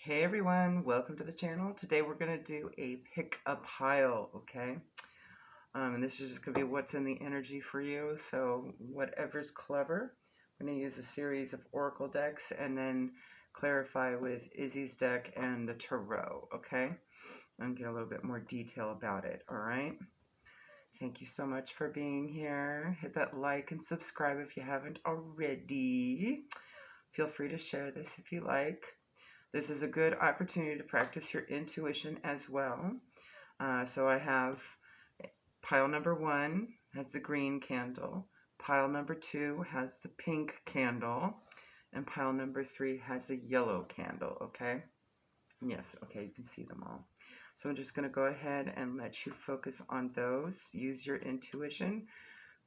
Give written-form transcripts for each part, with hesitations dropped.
Hey everyone, welcome to the channel. Today we're going to do a pick a pile, okay? And this is just going to be what's in the energy for you, so whatever's clever. We're going to use a series of oracle decks and then clarify with Izzy's deck and the tarot, okay? And get a little bit more detail about it, alright? Thank you so much for being here. Hit that like and subscribe if you haven't already. Feel free to share this if you like. This is a good opportunity to practice your intuition as well. So I have pile number 1 has the green candle, pile number 2 has the pink candle, and pile number 3 has the yellow candle, okay? Yes, okay, you can see them all. So I'm just going to go ahead and let you focus on those. Use your intuition,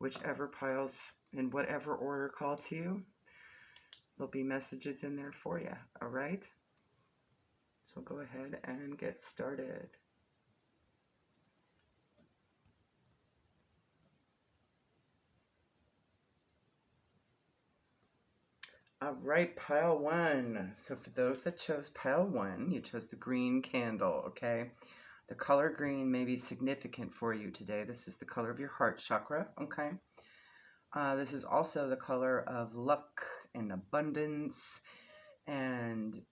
whichever piles in whatever order call to you. There'll be messages in there for you, all right? So go ahead and get started. All right, pile 1. So for those that chose pile 1, you chose the green candle, okay? The color green may be significant for you today. This is the color of your heart chakra, okay? This is also the color of luck and abundance and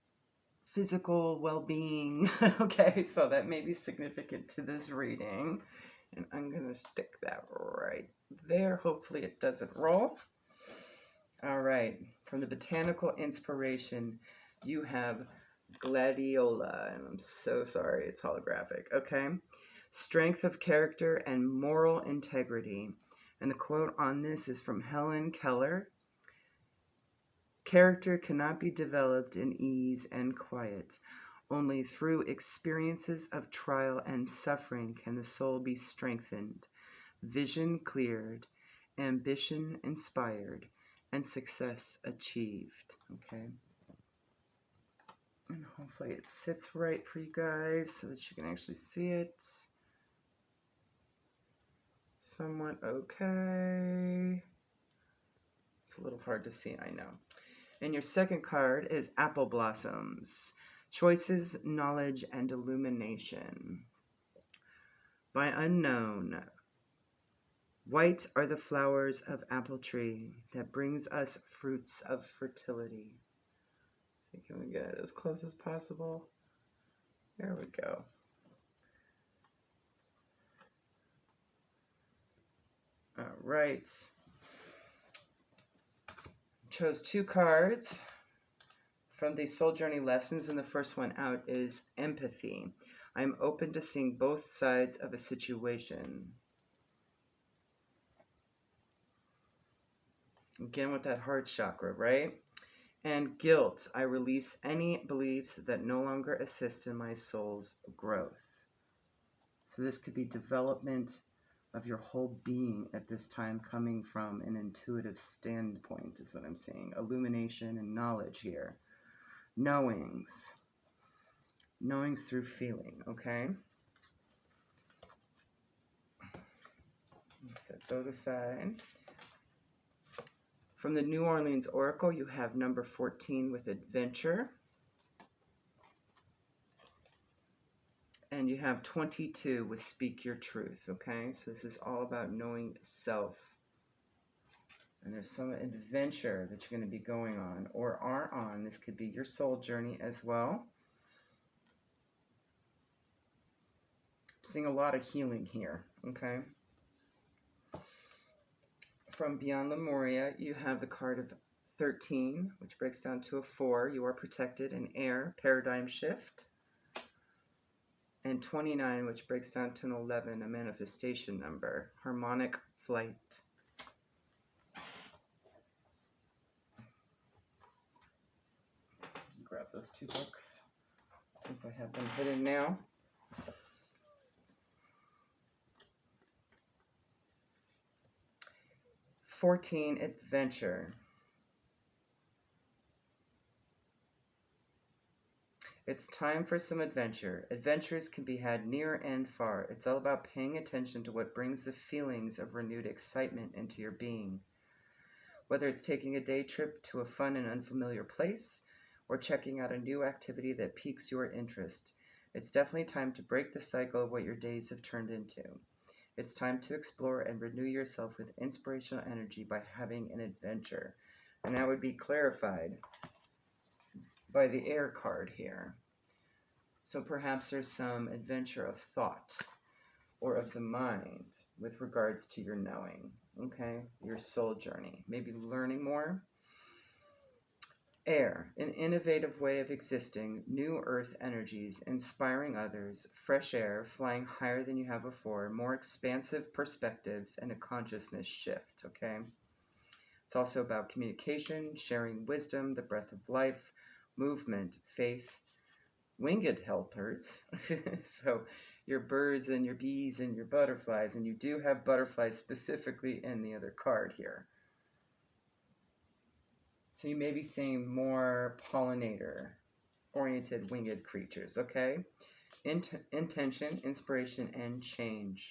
physical well-being, okay? So that may be significant to this reading. And I'm going to stick that right there. Hopefully it doesn't roll. All right, from the Botanical Inspiration, you have Gladiola, and I'm so sorry, it's holographic, okay? Strength of character and moral integrity. And the quote on this is from Helen Keller. Character cannot be developed in ease and quiet. Only through experiences of trial and suffering can the soul be strengthened, vision cleared, ambition inspired, and success achieved, okay? And hopefully it sits right for you guys so that you can actually see it. Somewhat okay. It's a little hard to see, I know. And your second card is Apple Blossoms. Choices, knowledge, and illumination. By unknown. White are the flowers of apple tree that brings us fruits of fertility. Can we get it as close as possible? There we go. All right. Chose 2 cards from the Soul Journey lessons, and the first one out is empathy. I'm open to seeing both sides of a situation. Again with that heart chakra, right? And guilt. I release any beliefs that no longer assist in my soul's growth. So this could be development of your whole being at this time, coming from an intuitive standpoint is what I'm seeing. Illumination and knowledge here. Knowings through feeling, okay? Set those aside. From the New Orleans Oracle, you have number 14 with adventure. And you have 22 with speak your truth, okay? So this is all about knowing self. And there's some adventure that you're going to be going on or are on. This could be your soul journey as well. I'm seeing a lot of healing here, okay? From Beyond Lemuria, you have the card of 13, which breaks down to a 4. You are protected in air, paradigm shift. And 29, which breaks down to an 11, a manifestation number, harmonic flight. Grab those 2 books since I have them hidden now. "14 Adventure. It's time for some adventure. Adventures can be had near and far. It's all about paying attention to what brings the feelings of renewed excitement into your being. Whether it's taking a day trip to a fun and unfamiliar place, or checking out a new activity that piques your interest. It's definitely time to break the cycle of what your days have turned into. It's time to explore and renew yourself with inspirational energy by having an adventure. And that would be clarified by the air card here. So perhaps there's some adventure of thought or of the mind with regards to your knowing, okay? Your soul journey. Maybe learning more. Air, an innovative way of existing, new earth energies, inspiring others, fresh air, flying higher than you have before, more expansive perspectives, and a consciousness shift, okay? It's also about communication, sharing wisdom, the breath of life, movement, faith, winged helpers. So your birds and your bees and your butterflies, and you do have butterflies specifically in the other card here. So you may be seeing more pollinator-oriented winged creatures, okay? Intention, inspiration, and change.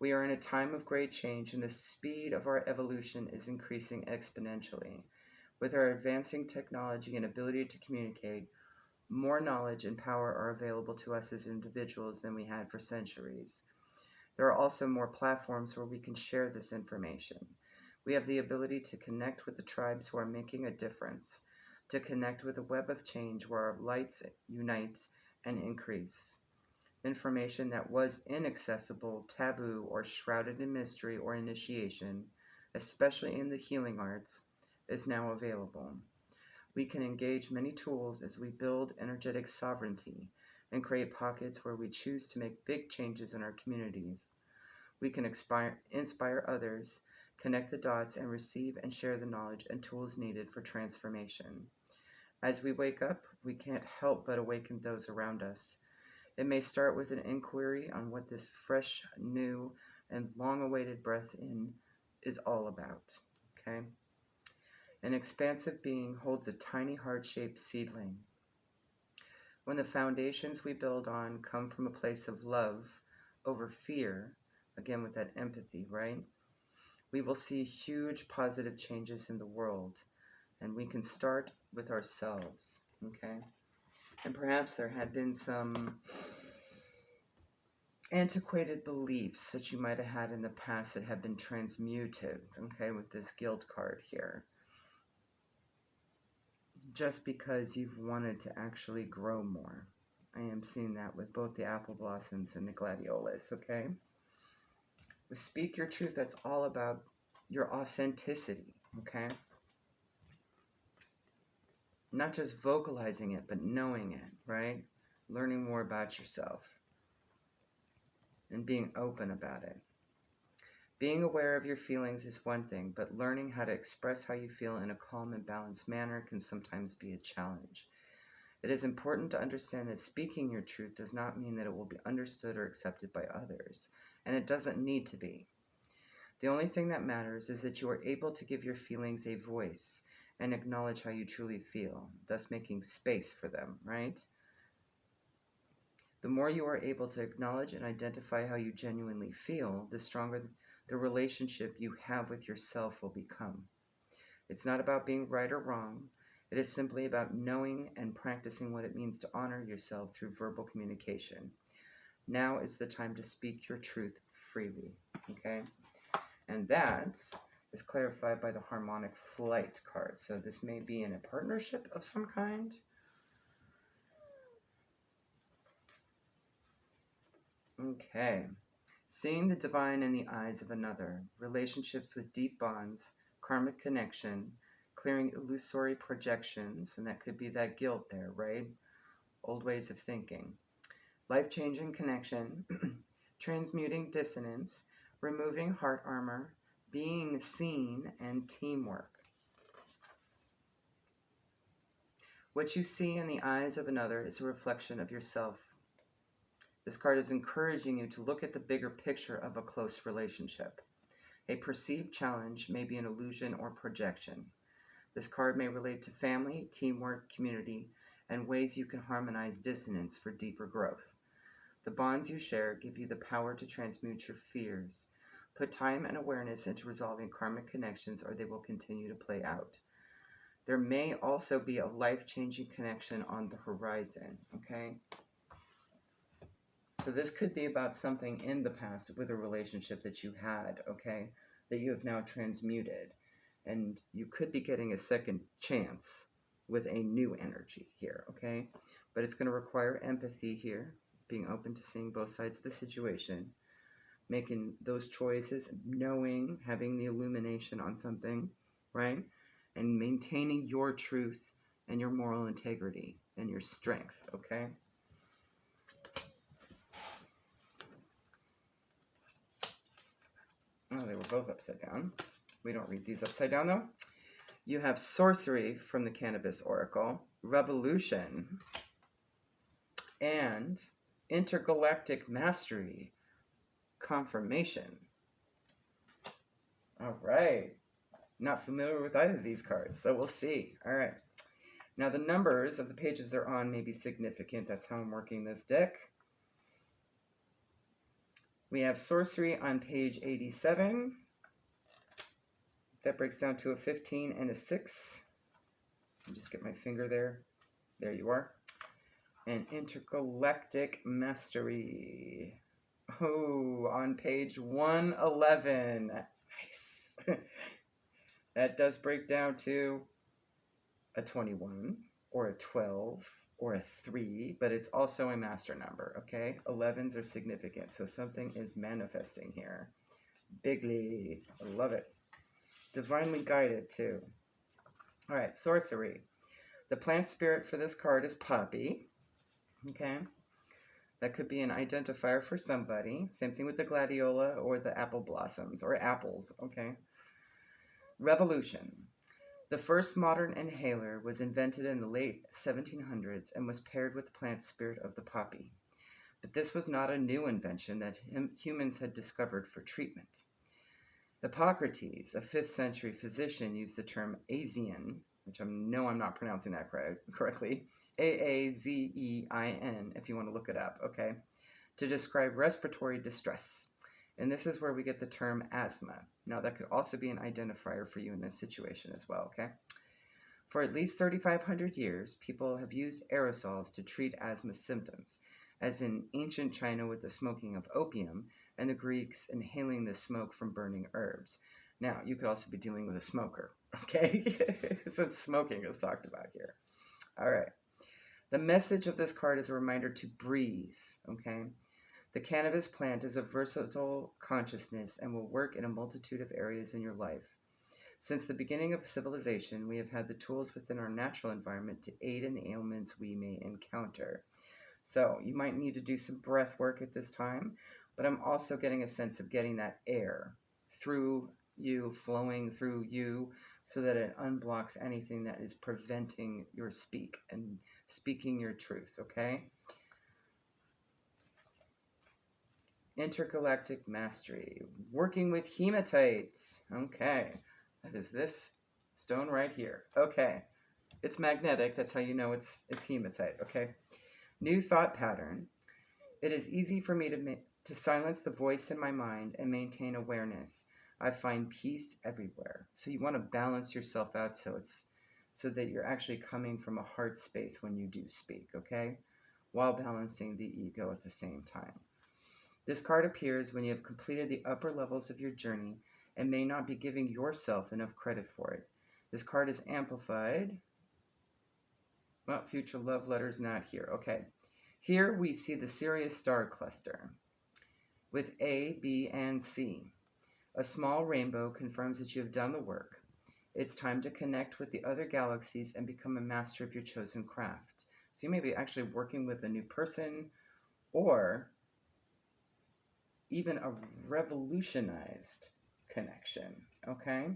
We are in a time of great change, and the speed of our evolution is increasing exponentially. With our advancing technology and ability to communicate, more knowledge and power are available to us as individuals than we had for centuries. There are also more platforms where we can share this information. We have the ability to connect with the tribes who are making a difference, to connect with a web of change where our lights unite and increase. Information that was inaccessible, taboo, or shrouded in mystery or initiation, especially in the healing arts, is now available. We can engage many tools as we build energetic sovereignty and create pockets where we choose to make big changes in our communities. We can inspire others, connect the dots, and receive and share the knowledge and tools needed for transformation. As we wake up, we can't help but awaken those around us. It may start with an inquiry on what this fresh, new, and long-awaited breath in is all about. Okay? An expansive being holds a tiny heart-shaped seedling. When the foundations we build on come from a place of love over fear, again with that empathy, right? We will see huge positive changes in the world, and we can start with ourselves, okay? And perhaps there had been some antiquated beliefs that you might have had in the past that have been transmuted, okay, with this guilt card here. Just because you've wanted to actually grow more. I am seeing that with both the apple blossoms and the gladiolus, okay? With Speak Your Truth, that's all about your authenticity, okay? Not just vocalizing it, but knowing it, right? Learning more about yourself and being open about it. Being aware of your feelings is one thing, but learning how to express how you feel in a calm and balanced manner can sometimes be a challenge. It is important to understand that speaking your truth does not mean that it will be understood or accepted by others, and it doesn't need to be. The only thing that matters is that you are able to give your feelings a voice and acknowledge how you truly feel, thus making space for them, right? The more you are able to acknowledge and identify how you genuinely feel, the stronger the relationship you have with yourself will become. It's not about being right or wrong. It is simply about knowing and practicing what it means to honor yourself through verbal communication. Now is the time to speak your truth freely, okay? And that is clarified by the harmonic flight card. So this may be in a partnership of some kind. Okay. Seeing the divine in the eyes of another, relationships with deep bonds, karmic connection, clearing illusory projections, and that could be that guilt there, right? Old ways of thinking. Life-changing connection, transmuting dissonance, removing heart armor, being seen, and teamwork. What you see in the eyes of another is a reflection of yourself. This card is encouraging you to look at the bigger picture of a close relationship. A perceived challenge may be an illusion or projection. This card may relate to family, teamwork, community, and ways you can harmonize dissonance for deeper growth. The bonds you share give you the power to transmute your fears. Put time and awareness into resolving karmic connections, or they will continue to play out. There may also be a life-changing connection on the horizon, okay? So this could be about something in the past with a relationship that you had, okay, that you have now transmuted. And you could be getting a second chance with a new energy here, okay? But it's going to require empathy here, being open to seeing both sides of the situation, making those choices, knowing, having the illumination on something, right? And maintaining your truth and your moral integrity and your strength, okay? Oh, they were both upside down. We don't read these upside down, though. You have sorcery from the Cannabis Oracle, revolution, and intergalactic mastery, confirmation. All right. Not familiar with either of these cards, so we'll see. All right. Now, the numbers of the pages they're on may be significant. That's how I'm working this deck. We have sorcery on page 87. That breaks down to a 15 and a 6. Let me just get my finger there. There you are. And intergalactic mastery. Oh, on page 111. Nice. That does break down to a 21 or a 12 or a 3, but it's also a master number, okay? 11s are significant, so something is manifesting here. Bigly. I love it. Divinely guided, too. All right, sorcery. The plant spirit for this card is poppy, okay? That could be an identifier for somebody. Same thing with the gladiola or the apple blossoms or apples, okay? Revolution. The first modern inhaler was invented in the late 1700s and was paired with the plant spirit of the poppy. But this was not a new invention that humans had discovered for treatment. Hippocrates, a 5th century physician, used the term Azein, which I know I'm not pronouncing that correctly, Aazein, if you want to look it up, okay, to describe respiratory distress. And this is where we get the term asthma. Now, that could also be an identifier for you in this situation as well, okay? For at least 3,500 years, people have used aerosols to treat asthma symptoms, as in ancient China with the smoking of opium, and the Greeks inhaling the smoke from burning herbs. Now, you could also be dealing with a smoker, okay? Since smoking is talked about here. All right. The message of this card is a reminder to breathe, okay? The cannabis plant is a versatile consciousness and will work in a multitude of areas in your life. Since the beginning of civilization, we have had the tools within our natural environment to aid in the ailments we may encounter. So you might need to do some breath work at this time, but I'm also getting a sense of getting that air through you, flowing through you, so that it unblocks anything that is preventing your speak and speaking your truth, okay? Intergalactic mastery. Working with hematites. Okay. That is this stone right here. Okay. It's magnetic. That's how you know it's hematite. Okay. New thought pattern. It is easy for me to silence the voice in my mind and maintain awareness. I find peace everywhere. So you want to balance yourself out so that you're actually coming from a heart space when you do speak, okay? While balancing the ego at the same time. This card appears when you have completed the upper levels of your journey and may not be giving yourself enough credit for it. This card is amplified. Well, future love letters not here. Okay. Here we see the Sirius star cluster with A, B, and C. A small rainbow confirms that you have done the work. It's time to connect with the other galaxies and become a master of your chosen craft. So you may be actually working with a new person or even a revolutionized connection, okay?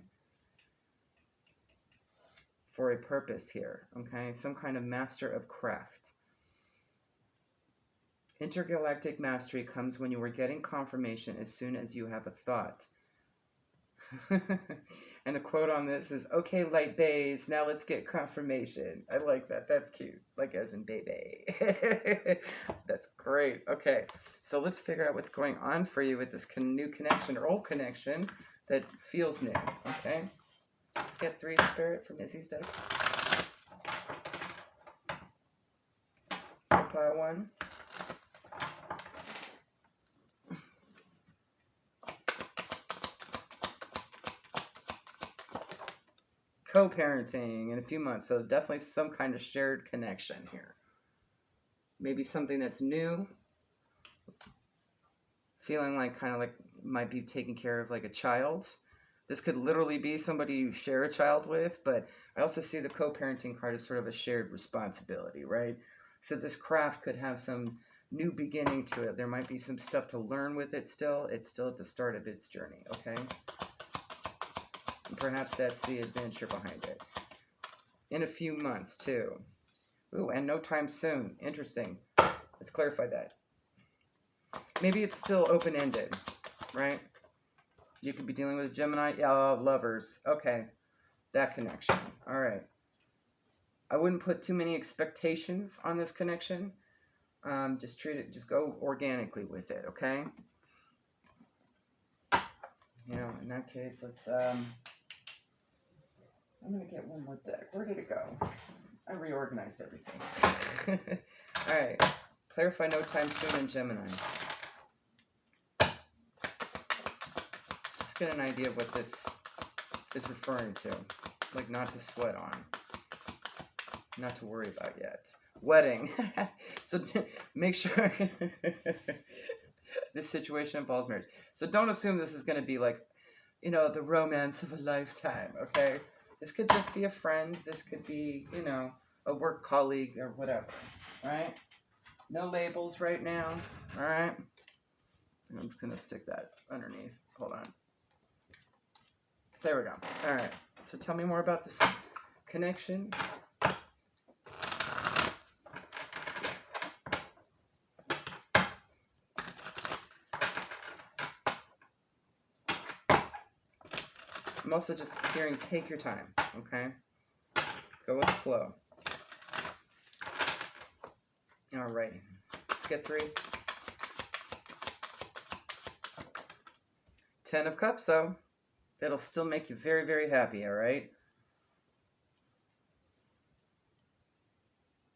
For a purpose here, okay? Some kind of master of craft. Intergalactic mastery comes when you are getting confirmation as soon as you have a thought. And the quote on this is, okay, light bays, now let's get confirmation. I like that. That's cute. Like as in baby. That's great. Okay, so let's figure out what's going on for you with this new connection or old connection that feels new. Okay, let's get 3 spirit from Izzy's deck. pile one. Co-parenting in a few months, so definitely some kind of shared connection here. Maybe something that's new, feeling like kind of like might be taking care of like a child. This could literally be somebody you share a child with, but I also see the co-parenting card as sort of a shared responsibility, right? So this craft could have some new beginning to it. There might be some stuff to learn with it still. It's still at the start of its journey, okay? And perhaps that's the adventure behind it. In a few months, too. Ooh, and no time soon. Interesting. Let's clarify that. Maybe it's still open-ended, right? You could be dealing with a Gemini. Lovers. Okay. That connection. All right. I wouldn't put too many expectations on this connection. Just treat it, just go organically with it, okay? You know, in that case, let's, I'm going to get one more deck. Where did it go? I reorganized everything. All right. Clarify no time soon in Gemini. Let's get an idea of what this is referring to. Like not to sweat on. Not to worry about yet. Wedding. So make sure this situation involves marriage. So don't assume this is going to be like, you know, the romance of a lifetime, okay? This could just be a friend. This could be, you know, a work colleague or whatever, right? No labels right now, all right? I'm just going to stick that underneath. Hold on. There we go. All right. So tell me more about this connection. I'm also just hearing take your time, okay? Go with the flow. All right. Let's get 3. 10 of Cups, though. That'll still make you very, very happy, all right?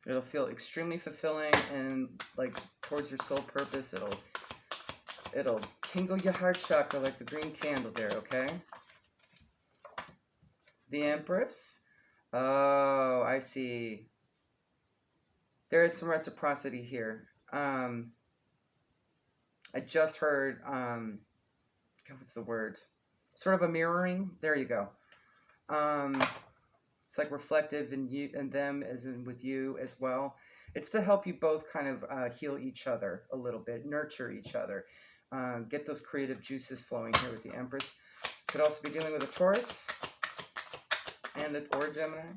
It'll feel extremely fulfilling and like towards your soul purpose. It'll tingle your heart chakra like the green candle there, okay? The Empress. Oh, I see. There is some reciprocity here. I just heard, God, what's the word? Sort of a mirroring. There you go. It's like reflective in you and them as in with you as well. It's to help you both kind of heal each other a little bit, nurture each other. Get those creative juices flowing here with the Empress. Could also be dealing with a Taurus or Gemini.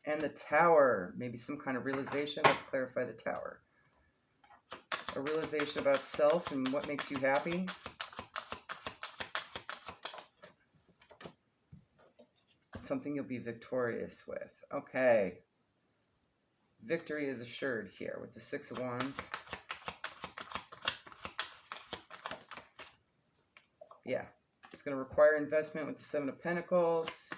And the Tower, maybe some kind of realization. Let's clarify the Tower. A realization about self and what makes you happy. Something you'll be victorious with. Okay. Victory is assured here with the 6 of Wands. Yeah. It's going to require investment with the 7 of Pentacles.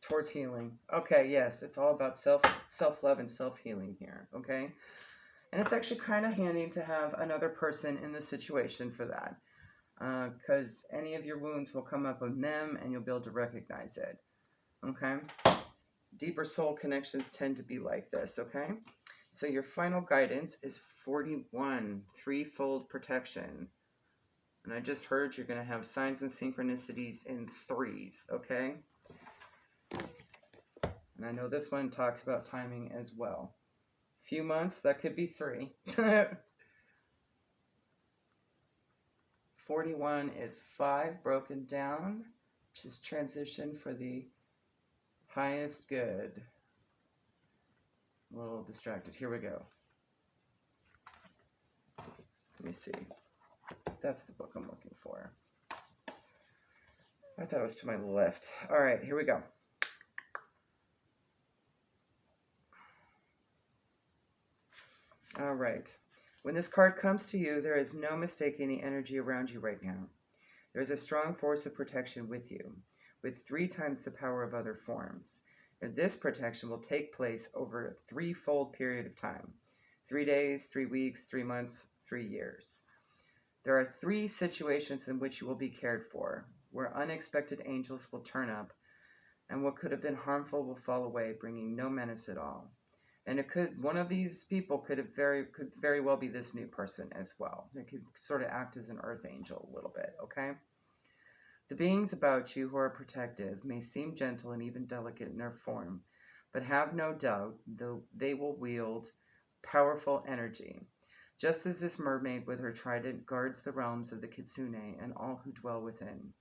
Towards healing. Okay, yes, it's all about self-love and self-healing here, okay? And it's actually kind of handy to have another person in the situation for that, because any of your wounds will come up on them and you'll be able to recognize it, okay? Deeper soul connections tend to be like this, okay? So your final guidance is 41, 3-fold protection. And I just heard you're going to have signs and synchronicities in 3s, okay? And I know this one talks about timing as well. Few months, that could be 3. 41 is 5 broken down, which is transition for the highest good. A little distracted. Here we go. Let me see. That's the book I'm looking for. I thought it was to my left. All right, here we go. All right. When this card comes to you, there is no mistaking the energy around you right now. There is a strong force of protection with you, with 3 times the power of other forms. And this protection will take place over a threefold period of time: 3 days, 3 weeks, 3 months, 3 years. There are 3 situations in which you will be cared for, where unexpected angels will turn up, and what could have been harmful will fall away, bringing no menace at all. And one of these people could very well be this new person as well. It could sort of act as an earth angel a little bit, okay? The beings about you who are protective may seem gentle and even delicate in their form, but have no doubt they will wield powerful energy. Just as this mermaid with her trident guards the realms of the Kitsune and all who dwell within,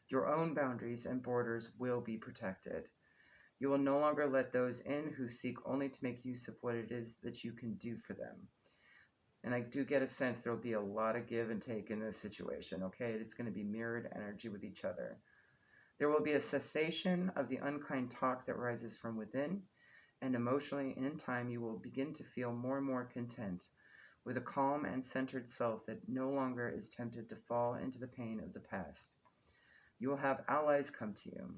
your own boundaries and borders will be protected. You will no longer let those in who seek only to make use of what it is that you can do for them. And I do get a sense there will be a lot of give and take in this situation, okay? It's going to be mirrored energy with each other. There will be a cessation of the unkind talk that rises from within, and emotionally, in time, you will begin to feel more and more content with a calm and centered self that no longer is tempted to fall into the pain of the past. You will have allies come to you.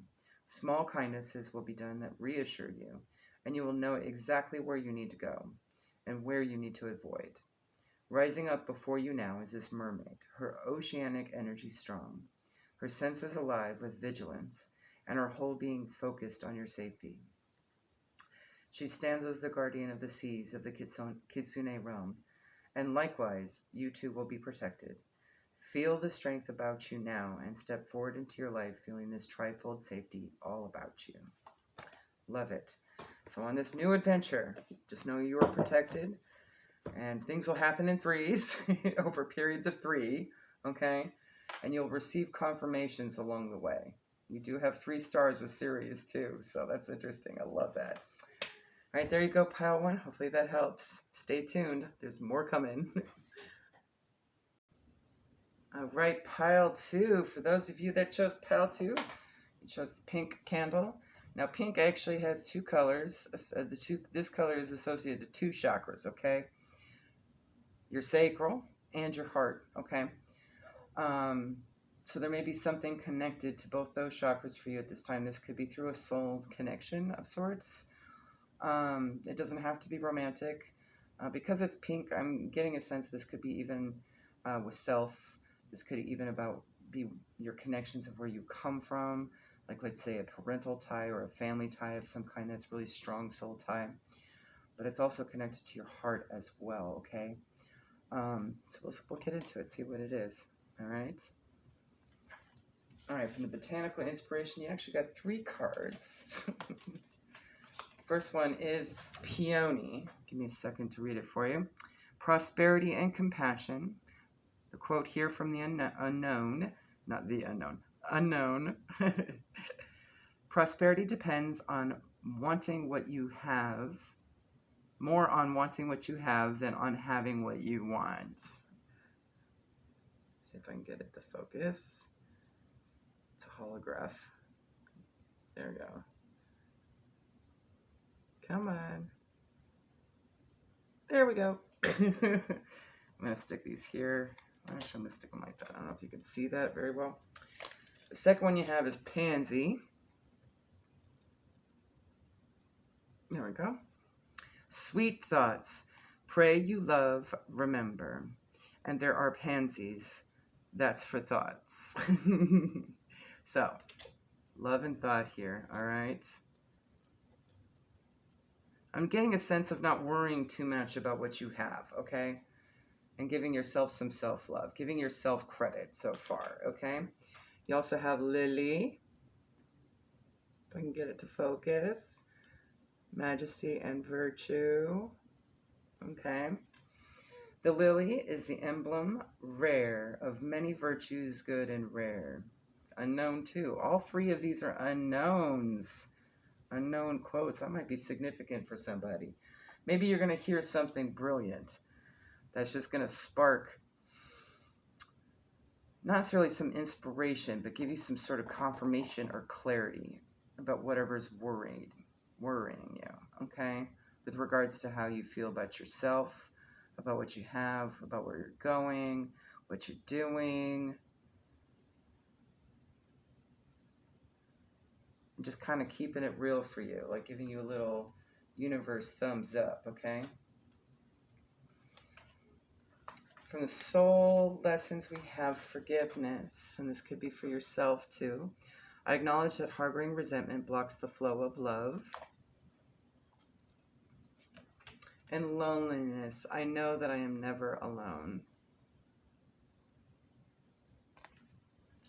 Small kindnesses will be done that reassure you, and you will know exactly where you need to go and where you need to avoid. Rising up before you now is this mermaid, her oceanic energy strong, her senses alive with vigilance, and her whole being focused on your safety. She stands as the guardian of the seas of the Kitsune realm, and likewise, you too will be protected. Feel the strength about you now and step forward into your life feeling this trifold safety all about you. Love it. So on this new adventure, just know you are protected, and things will happen in threes over periods of 3, okay? And you'll receive confirmations along the way. You do have 3 stars with Sirius too, so that's interesting. I love that. All right, there you go, pile 1. Hopefully that helps. Stay tuned. There's more coming. All right, pile 2. For those of you that chose pile 2, you chose the pink candle. Now, pink actually has 2 colors. This color is associated to 2 chakras, okay? Your sacral and your heart, okay? So there may be something connected to both those chakras for you at this time. This could be through a soul connection of sorts. It doesn't have to be romantic. Because it's pink, I'm getting a sense this could be even with self. This could even be your connections of where you come from, like let's say a parental tie or a family tie of some kind that's really strong soul tie. But it's also connected to your heart as well, okay? So we'll get into it, see what it is, all right? All right, from the Botanical Inspiration, you actually got 3 cards. First one is Peony. Give me a second to read it for you. Prosperity and compassion. The quote here from the unknown, not the unknown, unknown. Prosperity depends on wanting what you have, more on wanting what you have than on having what you want. See if I can get it to focus. It's a holograph. There we go. Come on. There we go. I'm going to stick these here. Actually, I'm going to stick them like that. I don't know if you can see that very well. The second one you have is Pansy. There we go. Sweet thoughts. Pray you love, remember. And there are pansies. That's for thoughts. So, love and thought here, all right? I'm getting a sense of not worrying too much about what you have, okay? And giving yourself some self-love, giving yourself credit so far, okay? You also have Lily. If I can get it to focus. Majesty and virtue, okay? The lily is the emblem, rare, of many virtues, good and rare. Unknown too. All 3 of these are unknowns. Unknown quotes. That might be significant for somebody. Maybe you're going to hear something brilliant that's just going to spark, not necessarily some inspiration, but give you some sort of confirmation or clarity about whatever's worrying you, okay? With regards to how you feel about yourself, about what you have, about where you're going, what you're doing. Just kind of keeping it real for you, like giving you a little universe thumbs up, okay? From the soul lessons, we have forgiveness, and this could be for yourself too. I acknowledge that harboring resentment blocks the flow of love. And loneliness, I know that I am never alone.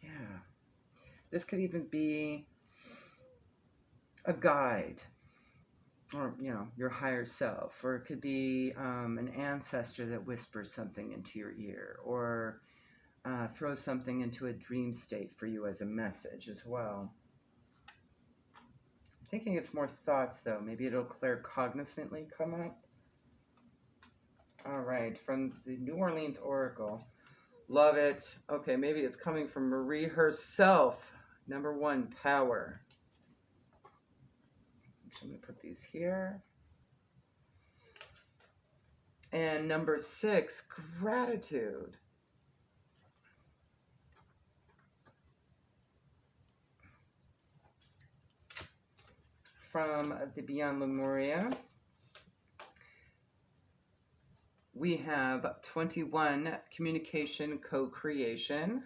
Yeah. This could even be a guide, or your higher self, or it could be an ancestor that whispers something into your ear, or throws something into a dream state for you as a message as well. I'm thinking it's more thoughts though. Maybe it'll claircognizantly come up. All right, from the New Orleans Oracle. Love it. Okay, maybe it's coming from Marie herself. Number 1, power. I'm going to put these here. And number 6, gratitude. From the Beyond Lemuria, we have 21, communication co-creation.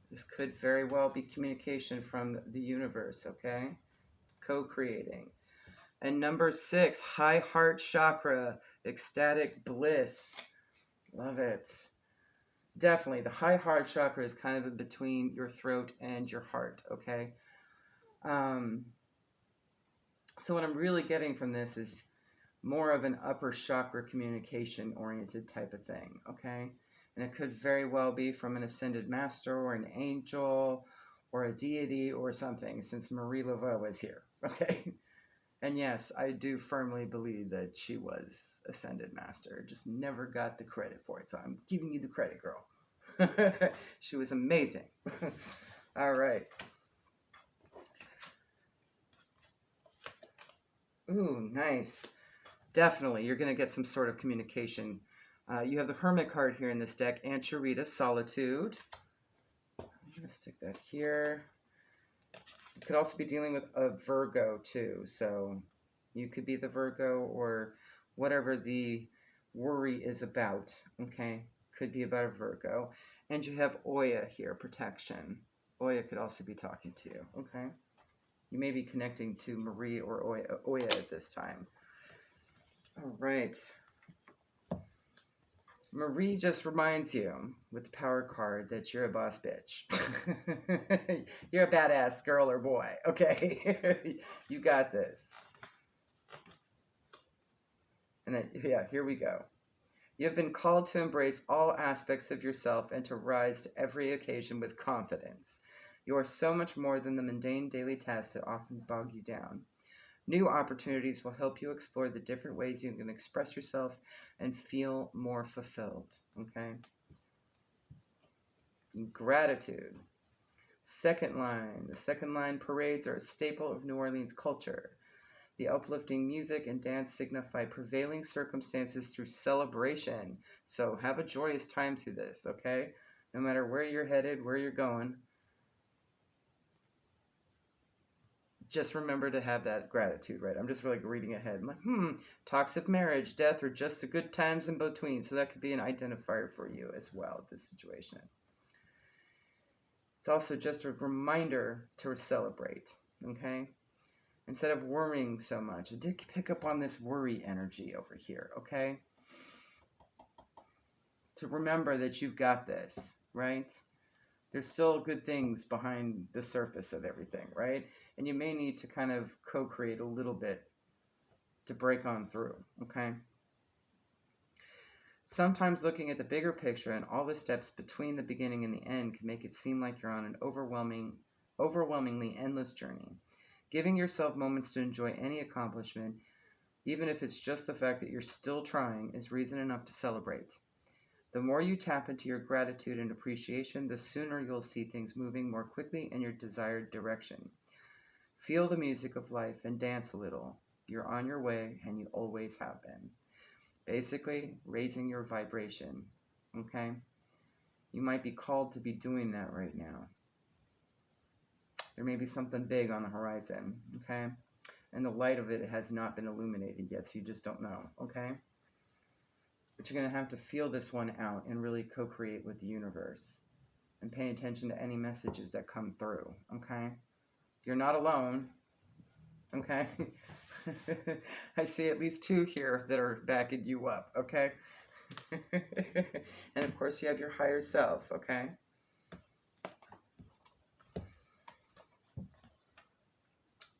This could very well be communication from the universe, okay? Co-creating. And number 6, high heart chakra, ecstatic bliss. Love it. Definitely, the high heart chakra is kind of in between your throat and your heart, okay? So what I'm really getting from this is more of an upper chakra communication oriented type of thing, okay? And it could very well be from an ascended master or an angel or a deity or something, since Marie Laveau is here, okay? And yes, I do firmly believe that she was ascended master, just never got the credit for it, so I'm giving you the credit, girl. She was amazing. All right. Ooh, nice. Definitely, you're going to get some sort of communication. You have the Hermit card here in this deck, Anchorita, Solitude. I'm going to stick that here. You could also be dealing with a Virgo too, so you could be the Virgo or whatever the worry is about, okay? Could be about a Virgo. And you have Oya here, protection. Oya could also be talking to you, okay? You may be connecting to Marie or Oya at this time. All right. Marie just reminds you with the power card that you're a boss bitch. You're a badass girl or boy, okay? You got this. And then, yeah, here we go. You have been called to embrace all aspects of yourself and to rise to every occasion with confidence. You are so much more than the mundane daily tasks that often bog you down. New opportunities will help you explore the different ways you can express yourself and feel more fulfilled, okay? Gratitude. Second line. The second line, parades are a staple of New Orleans culture. The uplifting music and dance signify prevailing circumstances through celebration. So have a joyous time through this, okay? No matter where you're headed, where you're going, just remember to have that gratitude, right? I'm just really reading ahead. I'm like, talks of marriage, death, or just the good times in between. So that could be an identifier for you as well, this situation. It's also just a reminder to celebrate, okay? Instead of worrying so much. I did pick up on this worry energy over here, okay? To remember that you've got this, right? There's still good things behind the surface of everything, right? And you may need to kind of co-create a little bit to break on through, okay? Sometimes looking at the bigger picture and all the steps between the beginning and the end can make it seem like you're on an overwhelmingly endless journey. Giving yourself moments to enjoy any accomplishment, even if it's just the fact that you're still trying, is reason enough to celebrate. The more you tap into your gratitude and appreciation, the sooner you'll see things moving more quickly in your desired direction. Feel the music of life and dance a little. You're on your way, and you always have been. Basically, raising your vibration, okay? You might be called to be doing that right now. There may be something big on the horizon, okay? And the light of it has not been illuminated yet, so you just don't know, okay? But you're going to have to feel this one out and really co-create with the universe and pay attention to any messages that come through, okay? You're not alone, okay? I see at least 2 here that are backing you up, okay? And of course you have your higher self, okay?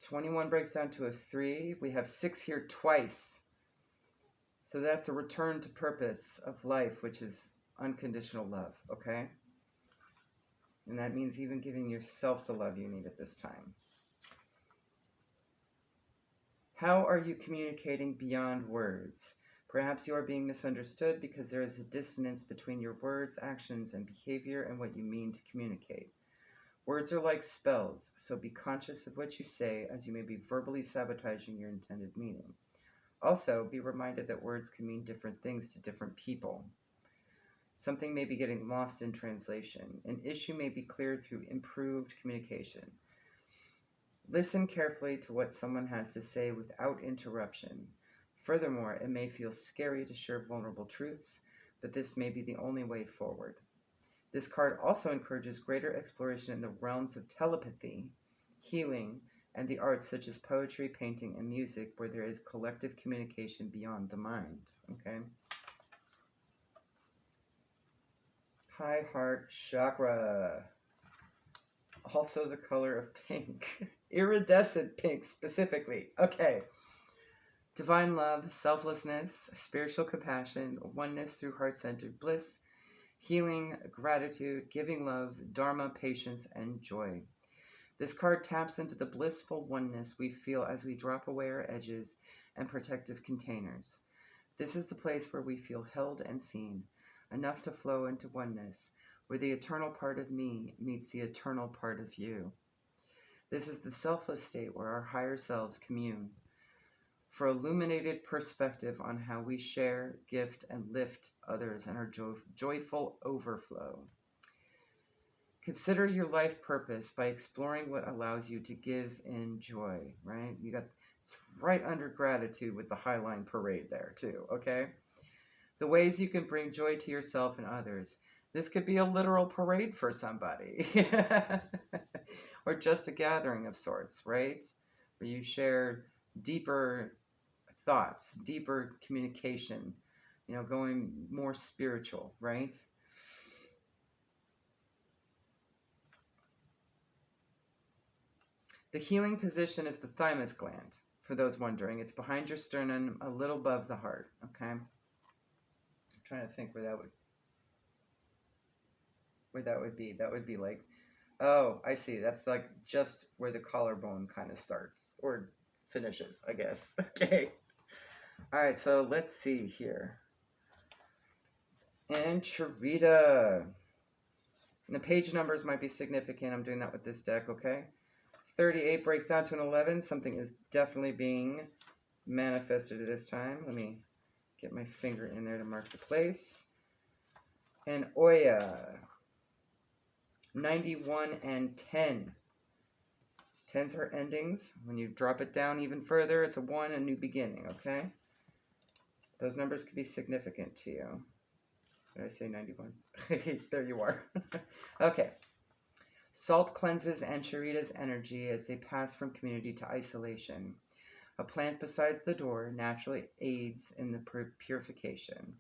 $21 breaks down to a 3. We have 6 here twice. So that's a return to purpose of life, which is unconditional love, okay? And that means even giving yourself the love you need at this time. How are you communicating beyond words? Perhaps you are being misunderstood because there is a dissonance between your words, actions, and behavior and what you mean to communicate. Words are like spells, so be conscious of what you say, as you may be verbally sabotaging your intended meaning. Also, be reminded that words can mean different things to different people. Something may be getting lost in translation. An issue may be cleared through improved communication. Listen carefully to what someone has to say without interruption. Furthermore, it may feel scary to share vulnerable truths, but this may be the only way forward. This card also encourages greater exploration in the realms of telepathy, healing, and the arts such as poetry, painting, and music, where there is collective communication beyond the mind. Okay? High heart chakra. Also the color of pink. Iridescent pink specifically. Okay. Divine love, selflessness, spiritual compassion, oneness through heart-centered bliss, healing, gratitude, giving love, dharma, patience, and joy. This card taps into the blissful oneness we feel as we drop away our edges and protective containers. This is the place where we feel held and seen, enough to flow into oneness, where the eternal part of me meets the eternal part of you. This is the selfless state where our higher selves commune. For illuminated perspective on how we share, gift, and lift others and our joyful overflow. Consider your life purpose by exploring what allows you to give in joy, right? It's right under gratitude with the Highline Parade there too, okay? The ways you can bring joy to yourself and others. This could be a literal parade for somebody. Or just a gathering of sorts, right? Where you share deeper thoughts, deeper communication, going more spiritual, right? The healing position is the thymus gland, for those wondering. It's behind your sternum, a little above the heart, okay? I'm trying to think where that would be. That would be like, oh, I see. That's like just where the collarbone kind of starts, or finishes, I guess. Okay. All right, so let's see here. And Charita. And the page numbers might be significant. I'm doing that with this deck, okay? 38 breaks down to an 11. Something is definitely being manifested at this time. Let me get my finger in there to mark the place. And Oya. 91 and 10. 10s are endings. When you drop it down even further, it's a 1, a new beginning, okay? Those numbers could be significant to you. Did I say 91? There you are. Okay. Salt cleanses Anchorita's energy as they pass from community to isolation. A plant beside the door naturally aids in the purification.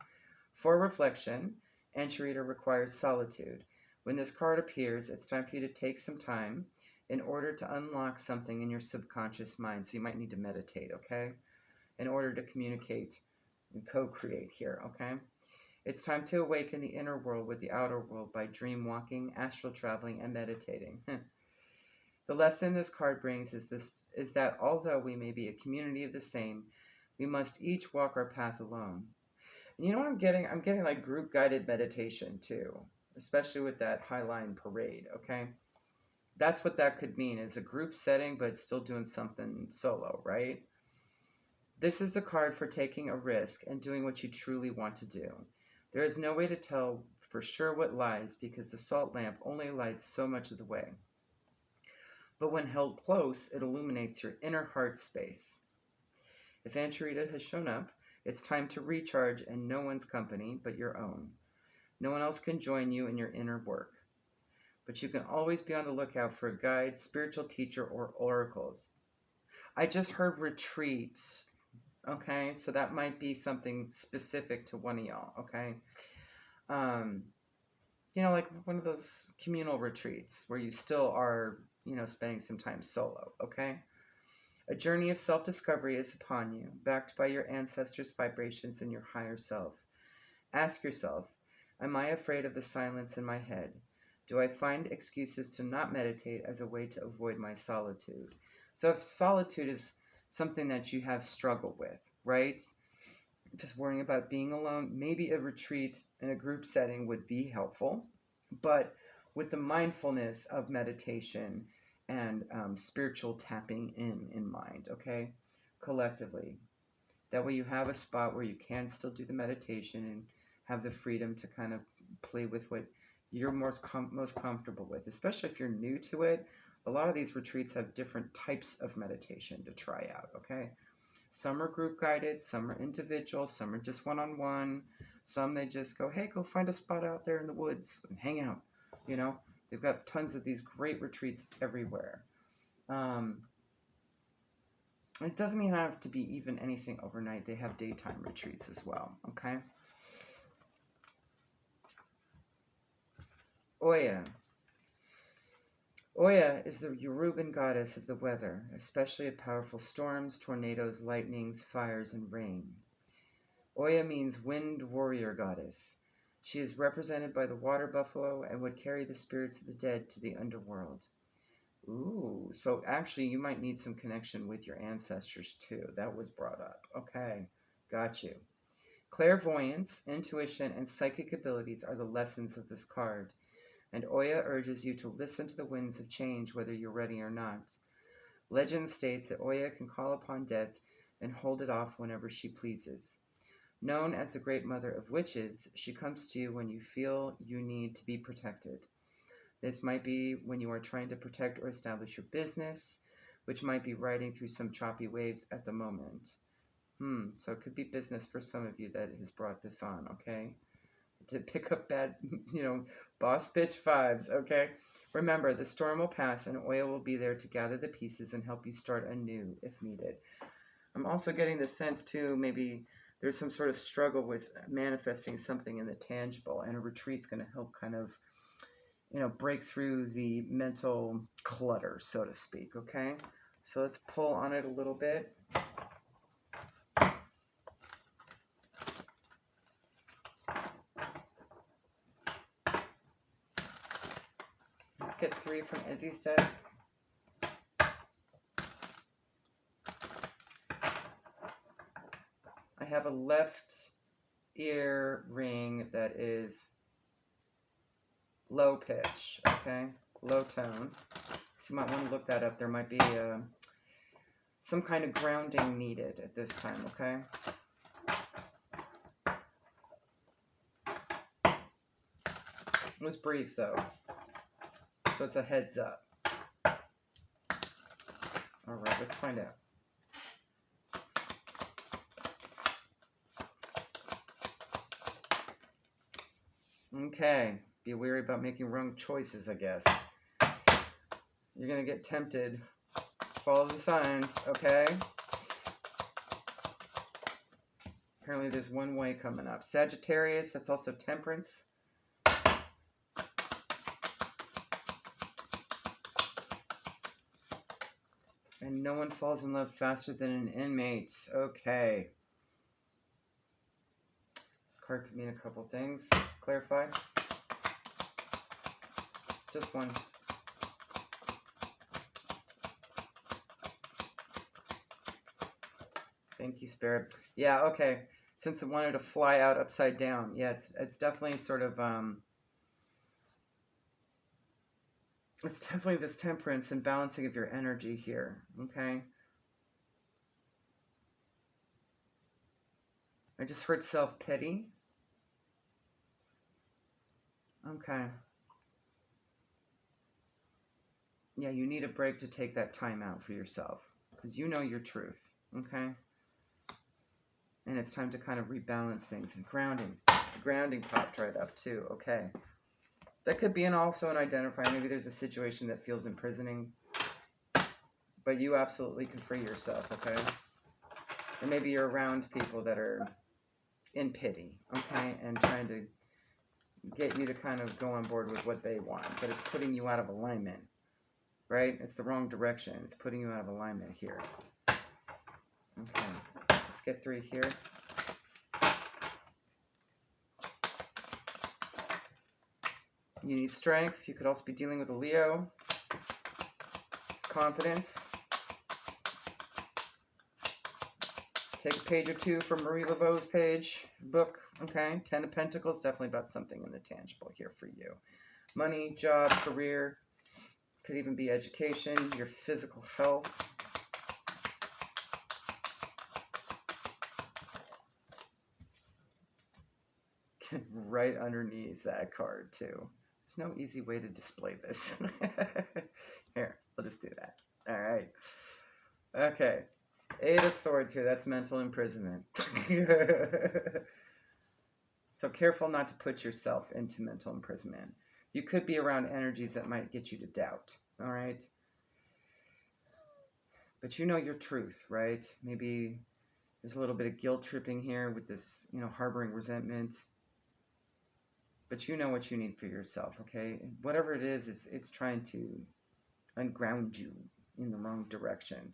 For reflection, Anchorita requires solitude. When this card appears, it's time for you to take some time in order to unlock something in your subconscious mind. So you might need to meditate, okay? In order to communicate and co-create here, okay? It's time to awaken the inner world with the outer world by dream walking, astral traveling, and meditating. The lesson this card brings is that although we may be a community of the same, we must each walk our path alone. And you know what I'm getting? I'm getting like group guided meditation too, especially with that Highline Parade, okay? That's what that could mean, is a group setting, but still doing something solo, right? This is the card for taking a risk and doing what you truly want to do. There is no way to tell for sure what lies because the salt lamp only lights so much of the way. but when held close, it illuminates your inner heart space. If Aunt Rita has shown up, it's time to recharge in no one's company but your own. No one else can join you in your inner work, but you can always be on the lookout for a guide, spiritual teacher, or oracles. I just heard retreats. Okay, so that might be something specific to one of y'all. Okay, um, like one of those communal retreats where you still are, spending some time solo. Okay, a journey of self-discovery is upon you, backed by your ancestors' vibrations and your higher self. Ask yourself, am I afraid of the silence in my head? Do I find excuses to not meditate as a way to avoid my solitude? So if solitude is something that you have struggled with, right? Just worrying about being alone, maybe a retreat in a group setting would be helpful. But with the mindfulness of meditation and spiritual tapping in mind, okay, collectively. That way you have a spot where you can still do the meditation and have the freedom to kind of play with what you're most comfortable with, especially if you're new to it. A lot of these retreats have different types of meditation to try out, okay? Some are group guided, some are individual, some are just one-on-one. Some they just go, hey, go find a spot out there in the woods and hang out. They've got tons of these great retreats everywhere. It doesn't even have to be even anything overnight. They have daytime retreats as well, okay? Oya. Oya is the Yoruban goddess of the weather, especially of powerful storms, tornadoes, lightnings, fires, and rain. Oya means wind warrior goddess. She is represented by the water buffalo and would carry the spirits of the dead to the underworld. Ooh, so actually you might need some connection with your ancestors too. That was brought up. Okay, got you. Clairvoyance, intuition, and psychic abilities are the lessons of this card, and Oya urges you to listen to the winds of change whether you're ready or not. Legend states that Oya can call upon death and hold it off whenever she pleases. Known as the Great Mother of Witches, she comes to you when you feel you need to be protected. This might be when you are trying to protect or establish your business, which might be riding through some choppy waves at the moment. So it could be business for some of you that has brought this on, okay? To pick up bad, boss bitch vibes, okay? Remember, the storm will pass and Oya will be there to gather the pieces and help you start anew if needed. I'm also getting the sense, too, maybe there's some sort of struggle with manifesting something in the tangible, and a retreat's going to help kind of, break through the mental clutter, so to speak, okay? So let's pull on it a little bit. Let's get 3 from Izzy's deck. I have a left ear ring that is low pitch, okay? Low tone. So you might want to look that up. There might be some kind of grounding needed at this time, okay? It was brief, though. So it's a heads up. All right, let's find out. Okay, be wary about making wrong choices, I guess. You're going to get tempted. Follow the signs, okay? Apparently there's one way coming up. Sagittarius, that's also Temperance. And no one falls in love faster than an inmate. Okay. This card could mean a couple things. Clarify. Just one. Thank you, Spirit. Yeah, okay. Since it wanted to fly out upside down. Yeah, it's definitely sort of it's definitely this temperance and balancing of your energy here, okay? I just heard self-pity. Okay. yeah, you need a break to take that time out for yourself because you know your truth, okay? And it's time to kind of rebalance things. And grounding. The grounding popped right up too, okay? That could be also an identifier. Maybe there's a situation that feels imprisoning, but you absolutely can free yourself, okay? And maybe you're around people that are in pity, okay? And trying to get you to kind of go on board with what they want, but it's putting you out of alignment, right? It's the wrong direction. It's putting you out of alignment here. Okay, let's get 3 here. You need strength. You could also be dealing with a Leo. Confidence. Take a page or two from Marie Laveau's book, okay? 10 of Pentacles, definitely about something in the tangible here for you. Money, job, career, could even be education, your physical health. Right underneath that card, too. There's no easy way to display this. Here, I'll just do that. All right. Okay. 8 of Swords here. That's mental imprisonment. So careful not to put yourself into mental imprisonment. You could be around energies that might get you to doubt. All right. But you know your truth, right? Maybe there's a little bit of guilt tripping here with this, harboring resentment. But you know what you need for yourself, okay? Whatever it is, it's trying to unground you in the wrong direction.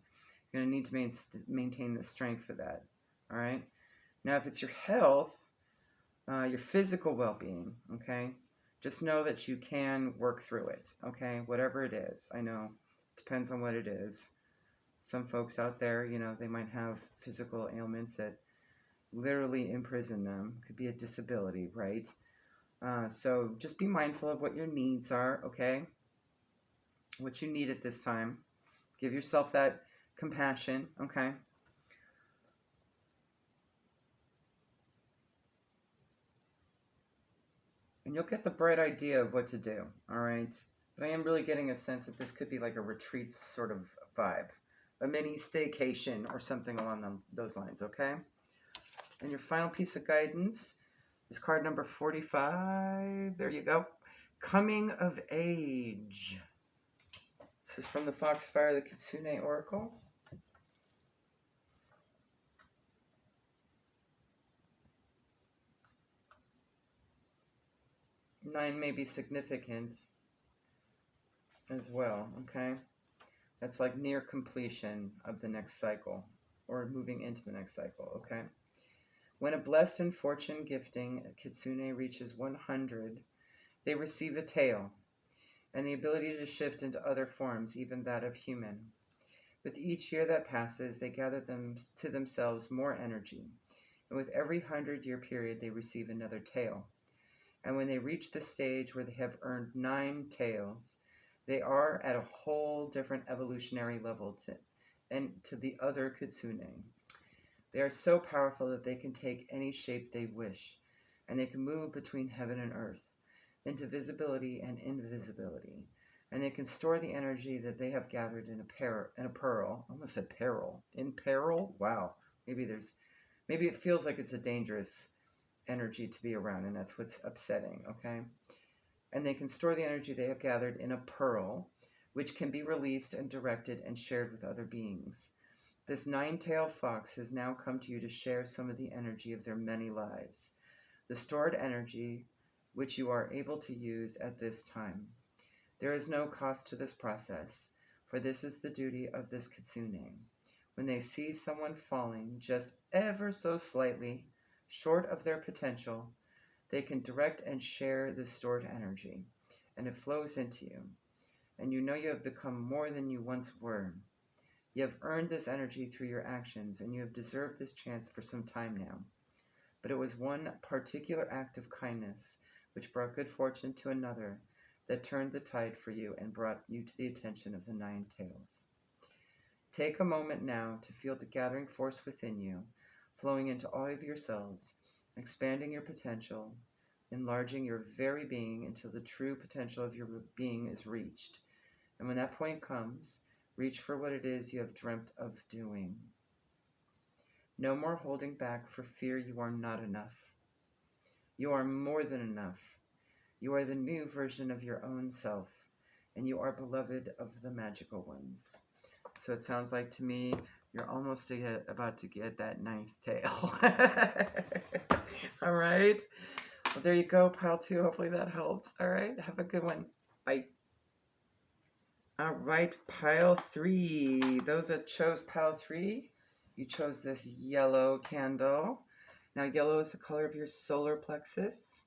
You're going to need to maintain the strength for that, all right? Now, if it's your health, your physical well-being, okay, just know that you can work through it, okay? Whatever it is. I know it depends on what it is. Some folks out there, they might have physical ailments that literally imprison them. Could be a disability, right? So just be mindful of what your needs are, okay? What you need at this time. Give yourself that compassion, okay? And you'll get the bright idea of what to do, all right? But I am really getting a sense that this could be like a retreat sort of vibe. A mini staycation or something along those lines, okay? And your final piece of guidance is card number 45. There you go. Coming of Age. This is from the Foxfire, the Kitsune Oracle. Nine may be significant as well, okay? That's like near completion of the next cycle or moving into the next cycle, okay? When a blessed and fortune gifting Kitsune reaches 100, they receive a tail and the ability to shift into other forms, even that of human. With each year that passes, they gather to themselves more energy, and with every 100-year period, they receive another tail. And when they reach the stage where they have earned 9 tails, they are at a whole different evolutionary level to the other Kitsune. They are so powerful that they can take any shape they wish, and they can move between heaven and earth, into visibility and invisibility, and they can store the energy that they have gathered in a pearl. I almost said peril. In peril? Wow. Maybe it feels like it's a dangerous energy to be around, and that's what's upsetting, okay? And they can store the energy they have gathered in a pearl, which can be released and directed and shared with other beings. This 9-tailed fox has now come to you to share some of the energy of their many lives, the stored energy which you are able to use at this time. There is no cost to this process, for this is the duty of this Kitsune. When they see someone falling just ever so slightly short of their potential, they can direct and share this stored energy, and it flows into you. And you know you have become more than you once were. You have earned this energy through your actions, and you have deserved this chance for some time now. But it was one particular act of kindness which brought good fortune to another that turned the tide for you and brought you to the attention of the 9 tails. Take a moment now to feel the gathering force within you, flowing into all of your cells, expanding your potential, enlarging your very being until the true potential of your being is reached. And when that point comes, reach for what it is you have dreamt of doing. No more holding back for fear you are not enough. You are more than enough. You are the new version of your own self, and you are beloved of the magical ones. So it sounds like to me you're almost about to get that ninth tail. All right. Well, there you go, pile 2. Hopefully that helps. All right. Have a good one. Bye. All right, pile 3. Those that chose pile 3, you chose this yellow candle. Now, yellow is the color of your solar plexus.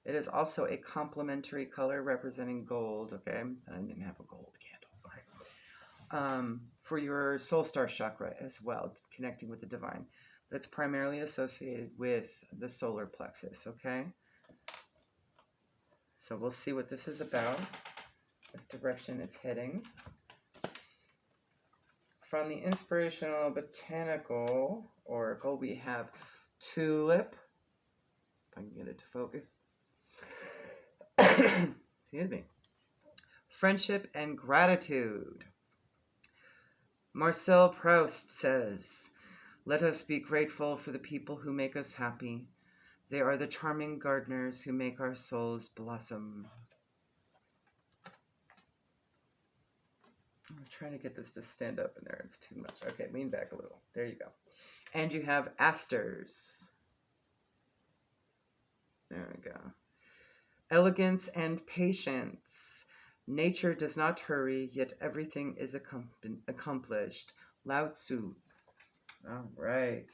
It is also a complementary color representing gold, okay? I didn't have a gold candle, okay? For your soul star chakra as well, connecting with the divine. That's primarily associated with the solar plexus, okay? So we'll see what this is about, what direction it's heading. From the Inspirational Botanical Oracle, we have Tulip. If I can get it to focus. Excuse me. Friendship and Gratitude. Marcel Proust says, "Let us be grateful for the people who make us happy. They are the charming gardeners who make our souls blossom." I'm trying to get this to stand up in there. It's too much. Okay, lean back a little. There you go. And you have Asters. There we go. Elegance and Patience. Nature does not hurry, yet everything is accomplished. Lao Tzu. All right.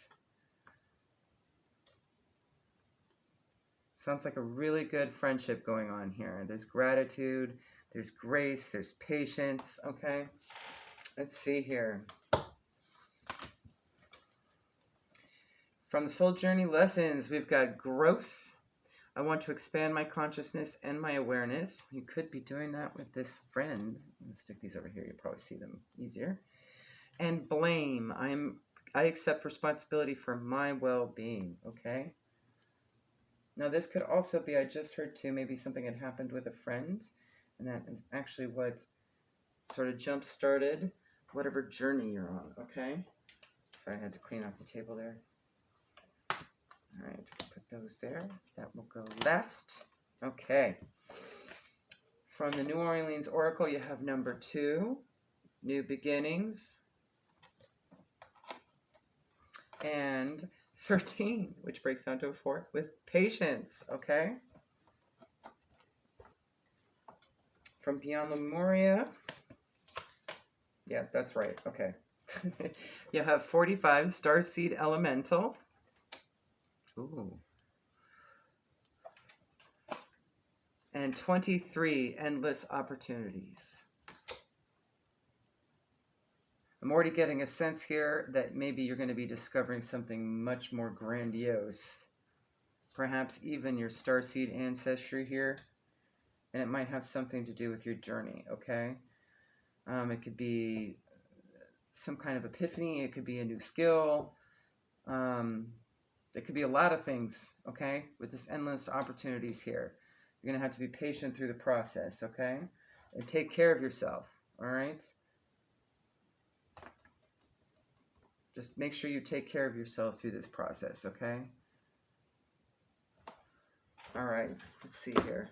Sounds like a really good friendship going on here. There's gratitude, there's grace, there's patience. Okay. Let's see here. From the Soul Journey Lessons, we've got growth. I want to expand my consciousness and my awareness. You could be doing that with this friend. Let's stick these over here. You'll probably see them easier. And blame. I accept responsibility for my well-being. Okay. Now this could also be, I just heard too, maybe something had happened with a friend, and that is actually what sort of jump-started whatever journey you're on. Okay. Sorry, I had to clean off the table there. All right, put those there. That will go last. Okay. From the New Orleans Oracle, you have number 2, New Beginnings. And 13, which breaks down to a 4, with Patience. Okay. From Beyond Lemuria. Yeah, that's right. Okay. You have 45, Starseed Elemental. Ooh. And 23, Endless Opportunities. I'm already getting a sense here that maybe you're going to be discovering something much more grandiose. Perhaps even your starseed ancestry here. And it might have something to do with your journey, okay? It could be some kind of epiphany. It could be a new skill. It could be a lot of things, okay? With this endless opportunities here. You're going to have to be patient through the process, okay? And take care of yourself, all right? Just make sure you take care of yourself through this process, okay? All right, let's see here.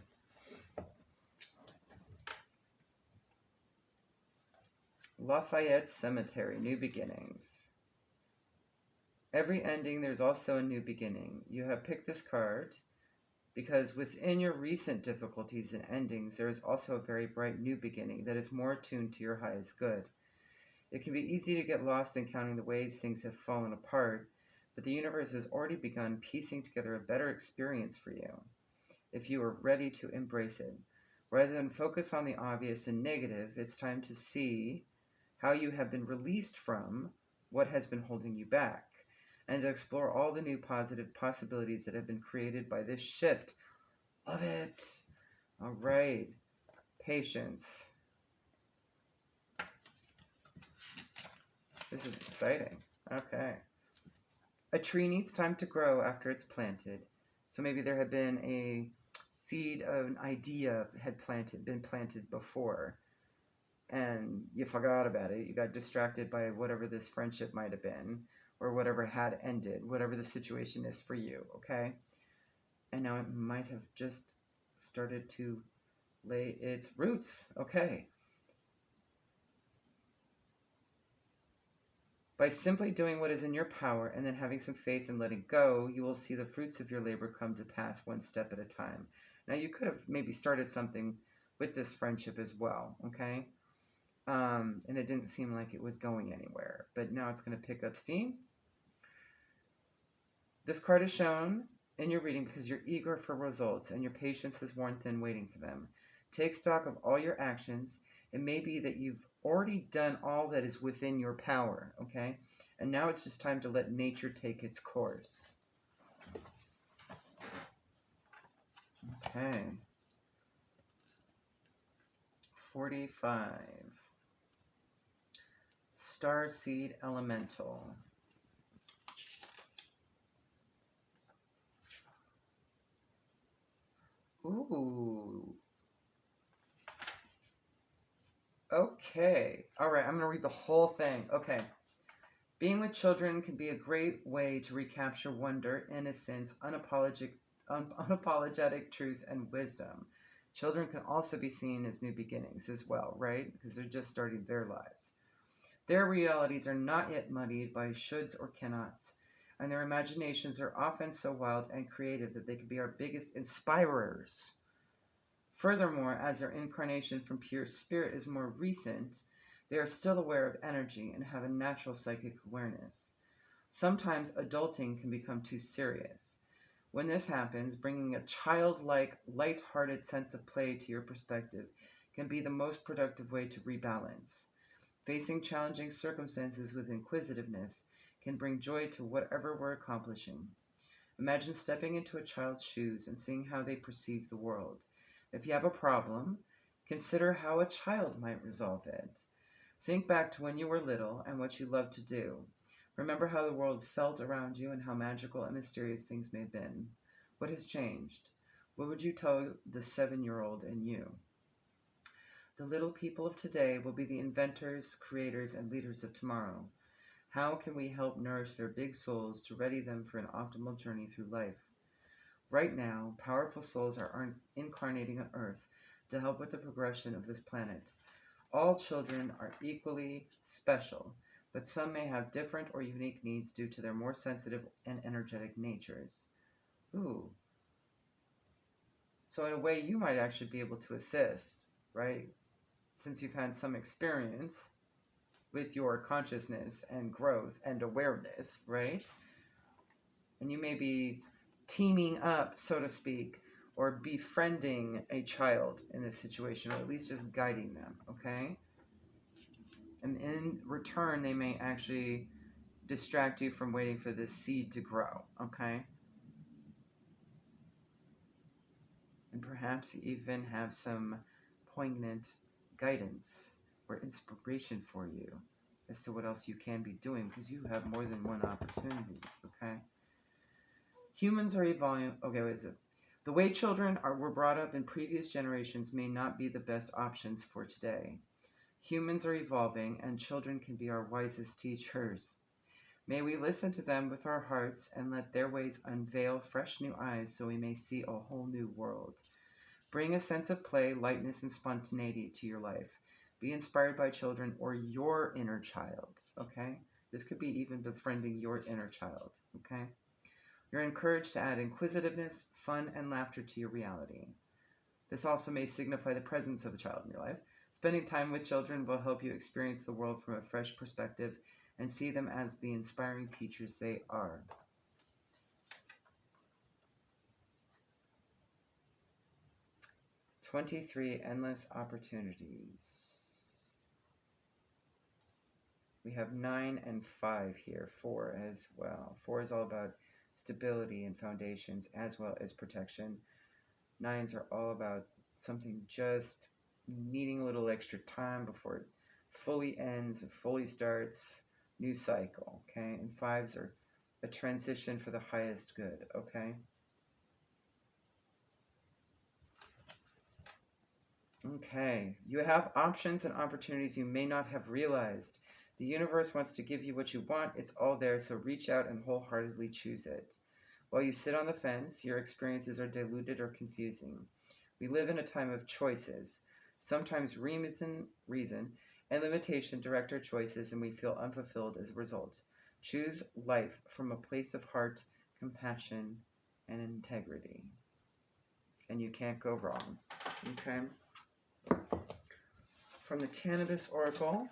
Lafayette Cemetery, New Beginnings. Every ending, there's also a new beginning. You have picked this card because within your recent difficulties and endings, there is also a very bright new beginning that is more attuned to your highest good. It can be easy to get lost in counting the ways things have fallen apart, but the universe has already begun piecing together a better experience for you, if you are ready to embrace it. Rather than focus on the obvious and negative, it's time to see how you have been released from what has been holding you back, and to explore all the new positive possibilities that have been created by this shift. Love it. All right. Patience. This is exciting. Okay. A tree needs time to grow after it's planted. So maybe there had been a seed of an idea had been planted before. and you forgot about it. You got distracted by whatever this friendship might have been, or whatever had ended, whatever the situation is for you, okay? And now it might have just started to lay its roots, okay? By simply doing what is in your power and then having some faith and letting go, you will see the fruits of your labor come to pass one step at a time. Now, you could have maybe started something with this friendship as well, okay? And it didn't seem like it was going anywhere, but now it's going to pick up steam. This card is shown in your reading because you're eager for results and your patience is worn thin waiting for them. Take stock of all your actions. It may be that you've already done all that is within your power, okay? And now it's just time to let nature take its course. Okay. 45. Starseed Elemental. Ooh. Okay. All right, I'm going to read the whole thing. Okay. Being with children can be a great way to recapture wonder, innocence, unapologetic truth, and wisdom. Children can also be seen as new beginnings as well, right? Because they're just starting their lives. Their realities are not yet muddied by shoulds or cannots, and their imaginations are often so wild and creative that they can be our biggest inspirers. Furthermore, as their incarnation from pure spirit is more recent, they are still aware of energy and have a natural psychic awareness. Sometimes adulting can become too serious. When this happens, bringing a childlike, light-hearted sense of play to your perspective can be the most productive way to rebalance. Facing challenging circumstances with inquisitiveness can bring joy to whatever we're accomplishing. Imagine stepping into a child's shoes and seeing how they perceive the world. If you have a problem, consider how a child might resolve it. Think back to when you were little and what you loved to do. Remember how the world felt around you and how magical and mysterious things may have been. What has changed? What would you tell the 7-year-old in you? The little people of today will be the inventors, creators, and leaders of tomorrow. How can we help nourish their big souls to ready them for an optimal journey through life? Right now, powerful souls are incarnating on Earth to help with the progression of this planet. All children are equally special, but some may have different or unique needs due to their more sensitive and energetic natures. Ooh. So in a way, you might actually be able to assist, right? Since you've had some experience with your consciousness and growth and awareness, right? And you may be teaming up, so to speak, or befriending a child in this situation, or at least just guiding them, okay? And in return, they may actually distract you from waiting for this seed to grow, okay? And perhaps even have some poignant guidance or inspiration for you as to what else you can be doing, because you have more than one opportunity, okay? Humans are evolving. Okay, what is it? The way children were brought up in previous generations may not be the best options for today. Humans are evolving, and children can be our wisest teachers. May we listen to them with our hearts and let their ways unveil fresh new eyes so we may see a whole new world. Bring a sense of play, lightness, and spontaneity to your life. Be inspired by children or your inner child, okay? This could be even befriending your inner child, okay? You're encouraged to add inquisitiveness, fun, and laughter to your reality. This also may signify the presence of a child in your life. Spending time with children will help you experience the world from a fresh perspective and see them as the inspiring teachers they are. "23 Endless Opportunities." We have 9 and 5 here, 4 as well. 4 is all about stability and foundations as well as protection. 9s are all about something just needing a little extra time before it fully ends and fully starts. New cycle, okay? And 5s are a transition for the highest good, okay? Okay, you have options and opportunities you may not have realized. The universe wants to give you what you want. It's all there, so reach out and wholeheartedly choose it. While you sit on the fence, your experiences are diluted or confusing. We live in a time of choices. Sometimes reason and limitation direct our choices, and we feel unfulfilled as a result. Choose life from a place of heart, compassion, and integrity, and you can't go wrong. Okay? From the Cannabis Oracle,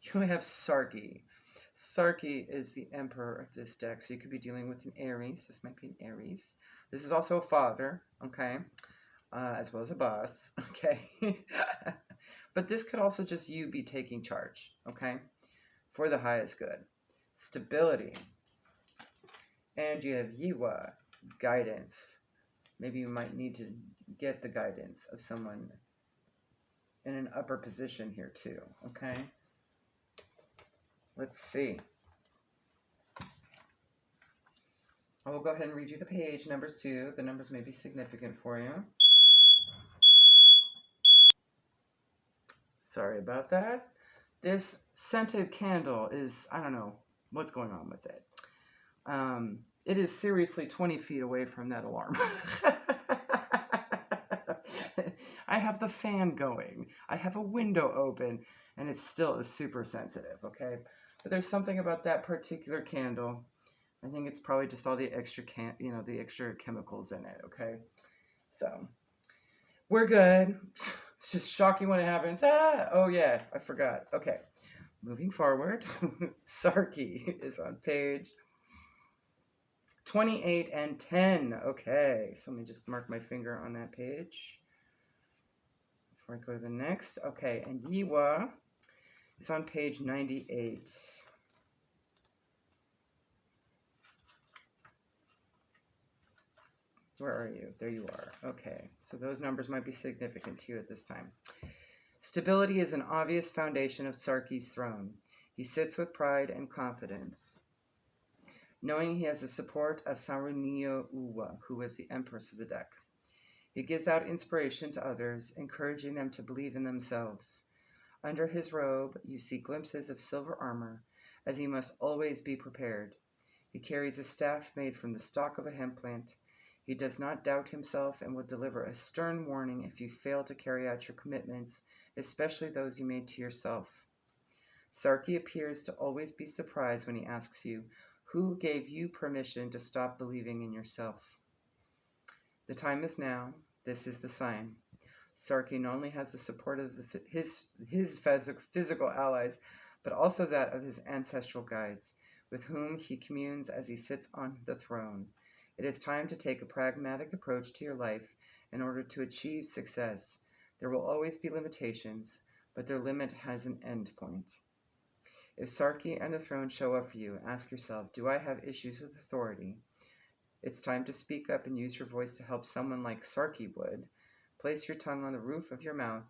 you have Sarki. Sarki is the emperor of this deck, so you could be dealing with an Aries. This might be an Aries. This is also a father, okay, as well as a boss, okay. But this could also just you be taking charge, okay, for the highest good. Stability. And you have Yiwa, guidance. Maybe you might need to get the guidance of someone in an upper position here too, okay? Let's see. I will go ahead and read you the page numbers too. The numbers may be significant for you. Sorry about that. This scented candle is, I don't know what's going on with it. It is seriously 20 feet away from that alarm. I have the fan going. I have a window open, and it still is super sensitive, okay? But there's something about that particular candle. I think it's probably just all the extra the extra chemicals in it, okay? So, we're good. It's just shocking when it happens. Oh yeah, I forgot. Okay, moving forward. Sarki is on page 28 and 10. Okay, so let me just mark my finger on that page before I go to the next. Okay, and Yiwa is on page 98. Where are you? There you are. Okay, so those numbers might be significant to you at this time. Stability is an obvious foundation of Sarki's throne. He sits with pride and confidence, knowing he has the support of Sarunio Uwa, who is the empress of the deck. He gives out inspiration to others, encouraging them to believe in themselves. Under his robe, you see glimpses of silver armor, as he must always be prepared. He carries a staff made from the stalk of a hemp plant. He does not doubt himself and will deliver a stern warning if you fail to carry out your commitments, especially those you made to yourself. Sarki appears to always be surprised when he asks you, who gave you permission to stop believing in yourself? The time is now. This is the sign. Sarki not only has the support of his physical allies, but also that of his ancestral guides, with whom he communes as he sits on the throne. It is time to take a pragmatic approach to your life in order to achieve success. There will always be limitations, but their limit has an end point. If Sarki and the throne show up for you, ask yourself, do I have issues with authority? It's time to speak up and use your voice to help someone like Sarki would. Place your tongue on the roof of your mouth,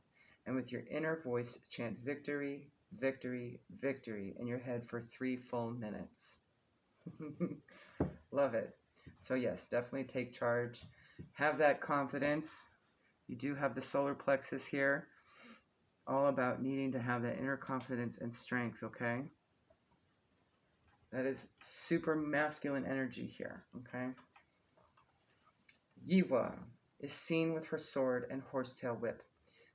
and with your inner voice chant victory, victory, victory in your head for 3 full minutes. Love it. So yes, definitely take charge. Have that confidence. You do have the solar plexus here. All about needing to have that inner confidence and strength, okay? That is super masculine energy here, okay? Yiwa is seen with her sword and horsetail whip,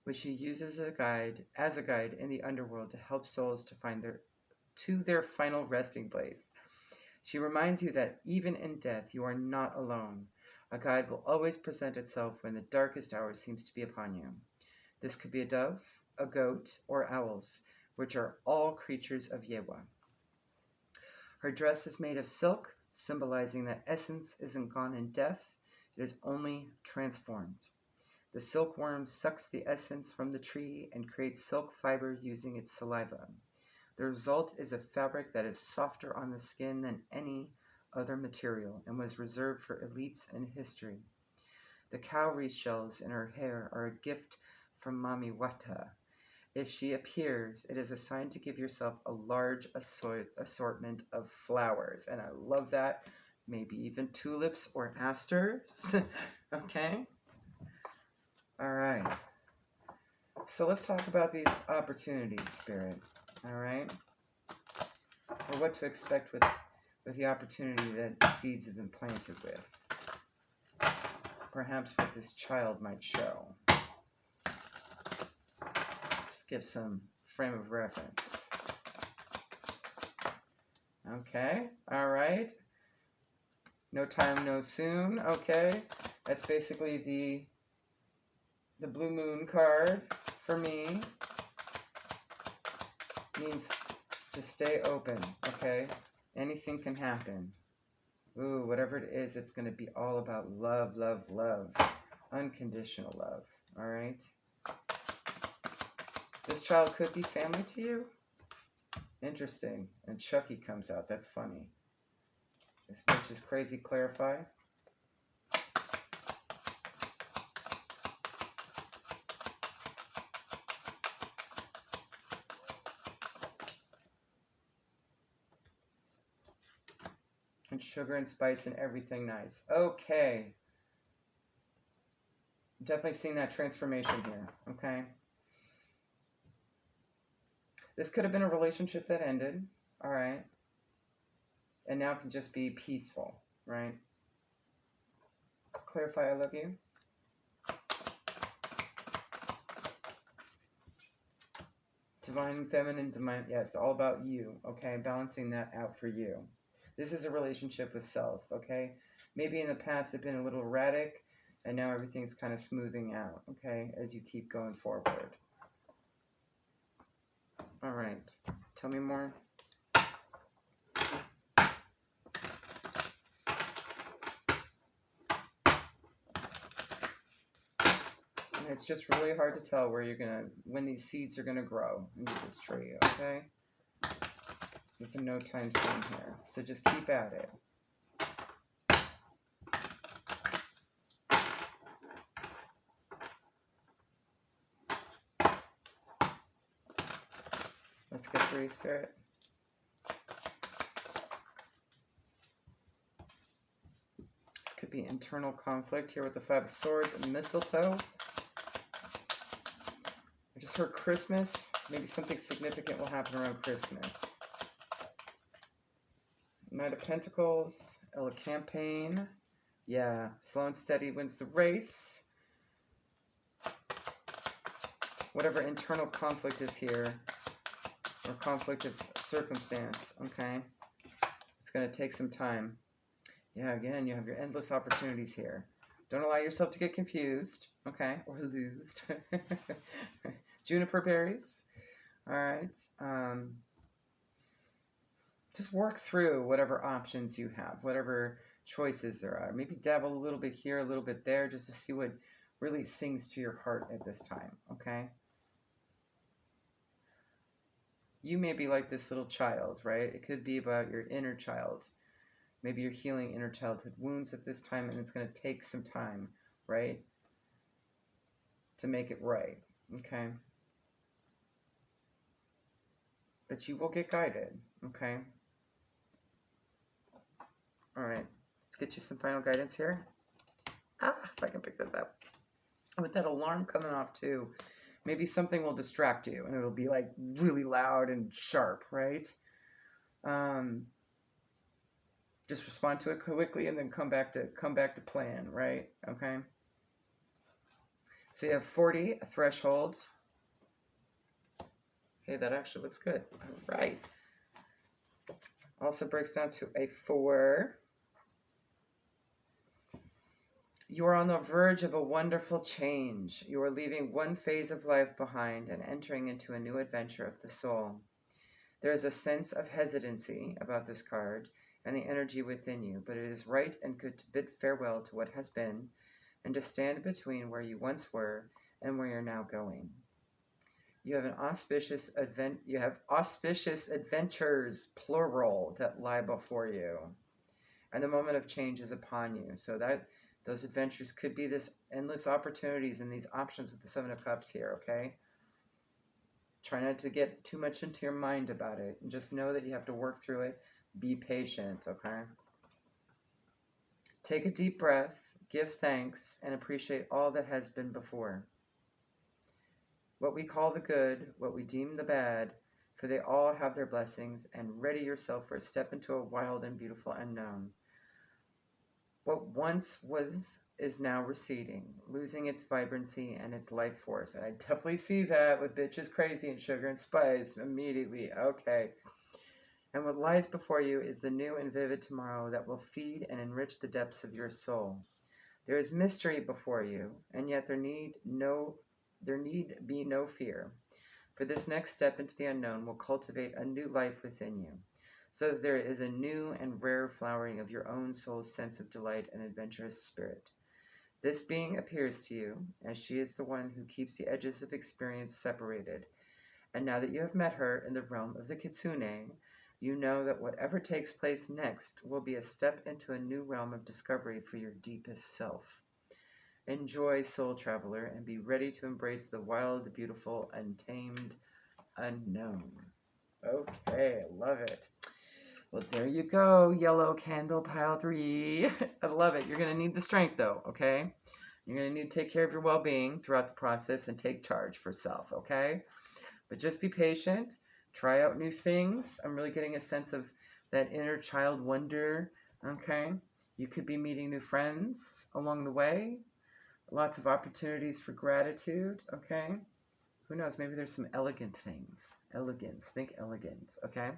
which she uses as a guide in the underworld to help souls to find their final resting place. She reminds you that even in death you are not alone. A guide will always present itself when the darkest hour seems to be upon you. This could be a dove, a goat, or owls, which are all creatures of Yewa. Her dress is made of silk, symbolizing that essence isn't gone in death, it is only transformed. The silkworm sucks the essence from the tree and creates silk fiber using its saliva. The result is a fabric that is softer on the skin than any other material and was reserved for elites in history. The cowrie shells in her hair are a gift from Mami Wata. If she appears, it is a sign to give yourself a large assortment of flowers. And I love that. Maybe even tulips or asters. Okay? All right. So let's talk about these opportunities, Spirit. All right? Or what to expect with the opportunity that the seeds have been planted with. Perhaps what this child might show. Just give some frame of reference. Okay, all right. No time, no soon. Okay, that's basically the blue moon card for me. Means just stay open, okay? Anything can happen. Ooh, whatever it is, it's going to be all about love, love, love. Unconditional love, all right? This child could be family to you. Interesting. And Chucky comes out. That's funny. This bitch is crazy. Clarify. And sugar and spice and everything nice. Okay. Definitely seeing that transformation here. Okay. This could have been a relationship that ended. All right. And now it can just be peaceful. Right. Clarify, I love you. Divine, feminine, divine. Yes, all about you. Okay. Balancing that out for you. This is a relationship with self. Okay. Maybe in the past it's been a little erratic. And now everything's kind of smoothing out. Okay. As you keep going forward. All right. Tell me more. And it's just really hard to tell when these seeds are gonna grow into this tree, okay? With the no time soon here. So just keep at it. Let's get 3, Spirit. This could be internal conflict here with the 5 of Swords and mistletoe. I just heard Christmas. Maybe something significant will happen around Christmas. Knight of Pentacles, Ella Campaign. Yeah, slow and steady wins the race. Whatever internal conflict is here, or conflict of circumstance, okay? It's going to take some time. Yeah, again, you have your endless opportunities here. Don't allow yourself to get confused, okay, or lose. Juniper berries. All right. Just work through whatever options you have, whatever choices there are. Maybe dabble a little bit here, a little bit there, just to see what really sings to your heart at this time, okay? You may be like this little child, right? It could be about your inner child. Maybe you're healing inner childhood wounds at this time, and it's going to take some time, right? To make it right, okay? But you will get guided, okay? All right, let's get you some final guidance here. If I can pick this up. With that alarm coming off too, maybe something will distract you and it'll be like really loud and sharp, right? Just respond to it quickly and then come back to plan, right? Okay. So you have 40 thresholds. Hey, that actually looks good. All right. Also breaks down to a 4. You are on the verge of a wonderful change. You are leaving one phase of life behind and entering into a new adventure of the soul. There is a sense of hesitancy about this card and the energy within you, but it is right and good to bid farewell to what has been and to stand between where you once were and where you're now going. You have auspicious adventures, plural, that lie before you. And the moment of change is upon you. So that those adventures could be this endless opportunities and these options with the 7 of Cups here, okay? Try not to get too much into your mind about it. And just know that you have to work through it. Be patient, okay? Take a deep breath, give thanks, and appreciate all that has been before. what we call the good, what we deem the bad, for they all have their blessings, and ready yourself for a step into a wild and beautiful unknown. What once was is now receding, losing its vibrancy and its life force. And I definitely see that with Bitches Crazy and Sugar and Spice immediately. Okay. And what lies before you is the new and vivid tomorrow that will feed and enrich the depths of your soul. There is mystery before you, and yet there need be no fear. For this next step into the unknown will cultivate a new life within you, so that there is a new and rare flowering of your own soul's sense of delight and adventurous spirit. This being appears to you, as she is the one who keeps the edges of experience separated, and now that you have met her in the realm of the Kitsune, you know that whatever takes place next will be a step into a new realm of discovery for your deepest self. Enjoy, soul traveler, and be ready to embrace the wild, beautiful, untamed, unknown. Okay, I love it. Well, there you go, yellow candle pile 3. I love it. You're going to need the strength, though, okay? You're going to need to take care of your well being throughout the process and take charge for self, okay? But just be patient. Try out new things. I'm really getting a sense of that inner child wonder, okay? You could be meeting new friends along the way. Lots of opportunities for gratitude, okay? Who knows? Maybe there's some elegant things. Elegance. Think elegant, okay?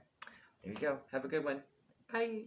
There you go. Have a good one. Bye.